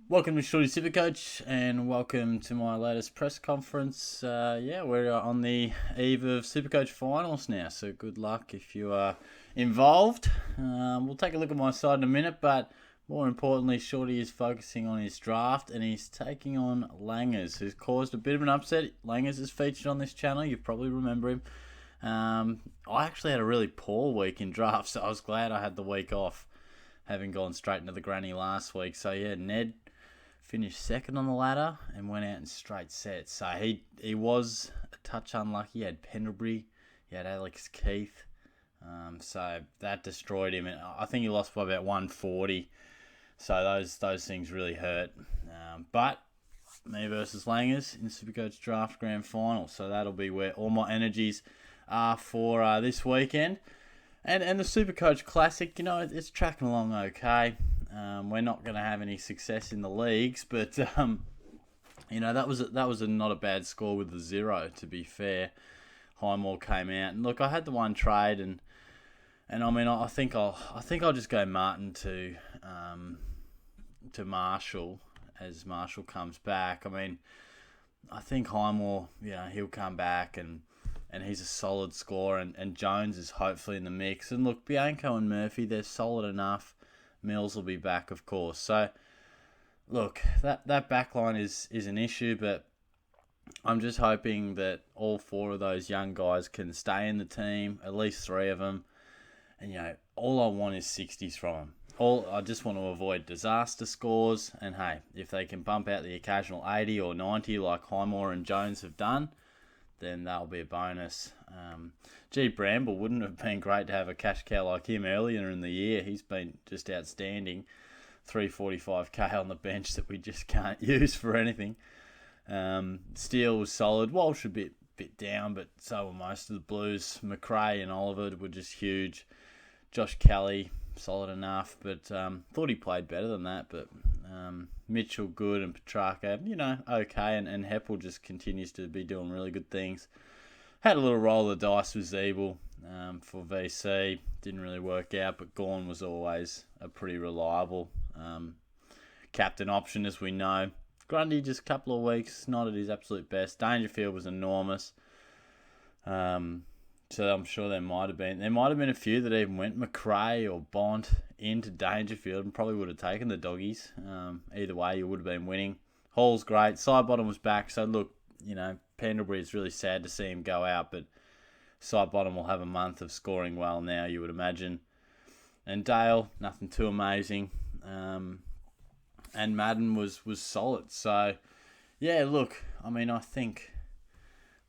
Welcome to Shorty SuperCoach and welcome to my latest press conference. We're on the eve of SuperCoach finals now, so good luck if you are involved. We'll take a look at my side in a minute, but more importantly, Shorty is focusing on his draft and he's taking on Langers, who's caused a bit of an upset. Langers is featured on this channel, you probably remember him. I actually had a really poor week in draft, so I was glad I had the week off, having gone straight into the granny last week. So yeah, Ned finished second on the ladder and went out in straight sets. So he was a touch unlucky. He had Pendlebury, he had Alex Keith. So that destroyed him. And I think he lost by about 140. So those things really hurt. But me versus Langers in Supercoach Draft Grand Final. So that'll be where all my energies are for this weekend. And the Supercoach Classic, it's tracking along okay. We're not going to have any success in the leagues, but that was not a bad score with the 0. To be fair, Highmore came out, and look, I had the one trade, and I mean, I think I'll just go Martin to Marshall as Marshall comes back. I mean, I think Highmore, he'll come back and he's a solid scorer, and Jones is hopefully in the mix. And look, Bianco and Murphy, they're solid enough. Mills will be back, of course. So, look, that back line is an issue, but I'm just hoping that all 4 of those young guys can stay in the team, at least 3 of them. And, all I want is 60s from them. I just want to avoid disaster scores. And, hey, if they can bump out the occasional 80 or 90 like Highmore and Jones have done, then that'll be a bonus. Bramble wouldn't have been great to have a cash cow like him earlier in the year. He's been just outstanding. 345k on the bench that we just can't use for anything. Steele was solid. Walsh a bit down, but so were most of the Blues. McRae and Oliver were just huge. Josh Kelly, solid enough, but thought he played better than that. But Mitchell, good, and Petrarca, okay, and Heppel just continues to be doing really good things. Had a little roll of the dice with Zeeble for VC. Didn't really work out, but Gawn was always a pretty reliable captain option, as we know. Grundy, just a couple of weeks, not at his absolute best. Dangerfield was enormous. So I'm sure there might have been a few that even went McRae or Bont into Dangerfield and probably would have taken the doggies. Either way, you would have been winning. Hall's great. Sidebottom was back. So look, Pendlebury, it's really sad to see him go out, but Sidebottom will have a month of scoring well now, you would imagine. And Dale, nothing too amazing. And Madden was solid. So, yeah, look, I mean, I think,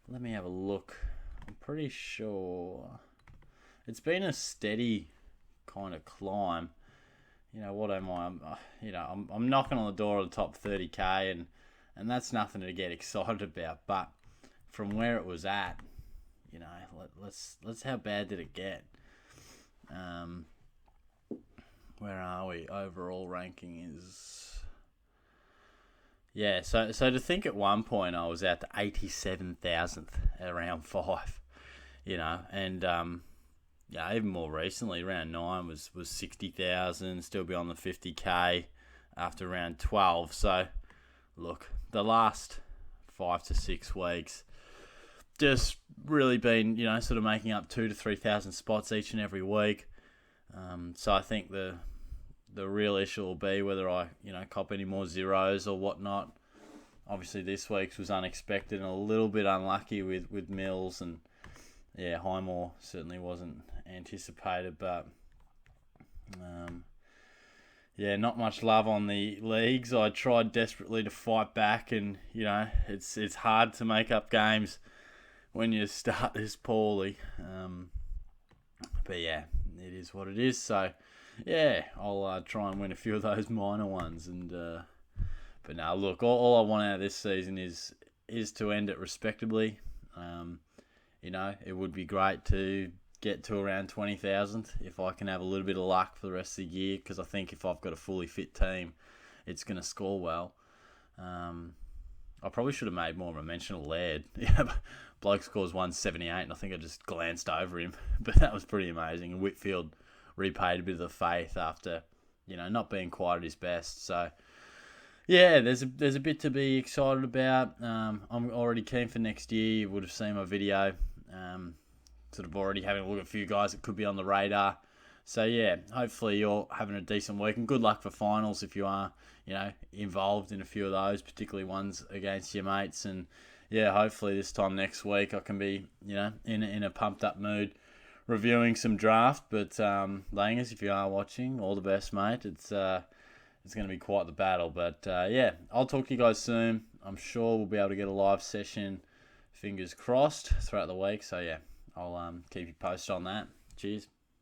let me have a look. I'm pretty sure it's been a steady kind of climb. What am I? I'm knocking on the door of the top 30k, and that's nothing to get excited about. But from where it was at, let's how bad did it get? Where are we? Overall ranking is. Yeah, so to think at one point I was out to 87,000th at round 5, and even more recently, round 9 was 60,000, still beyond the 50k after round 12. So, look, the last 5 to 6 weeks just really been, sort of making up 2,000 to 3,000 spots each and every week. So I think the real issue will be whether I, cop any more zeros or whatnot. Obviously, this week's was unexpected and a little bit unlucky with Mills, and Highmore certainly wasn't anticipated, but not much love on the leagues. I tried desperately to fight back, and it's hard to make up games when you start this poorly. But yeah, it is what it is. So. Yeah, I'll try and win a few of those minor ones, but now look, all I want out of this season is to end it respectably. It would be great to get to around 20,000 if I can have a little bit of luck for the rest of the year, because I think if I've got a fully fit team, it's going to score well. I probably should have made more of a mention of Laird. Bloke scores 178, and I think I just glanced over him, but that was pretty amazing. And Whitfield repaid a bit of the faith after, not being quite at his best. So, Yeah, there's a bit to be excited about. I'm already keen for next year. You would have seen my video. Sort of already having a look at a few guys that could be on the radar. So yeah, hopefully you're having a decent week, and good luck for finals if you are, involved in a few of those, particularly ones against your mates. And yeah, hopefully this time next week I can be, in a pumped up mood, reviewing some draft. But Langers, if you are watching, all the best, mate. It's going to be quite the battle. But yeah, I'll talk to you guys soon. I'm sure we'll be able to get a live session, fingers crossed, throughout the week. So yeah, I'll keep you posted on that. Cheers.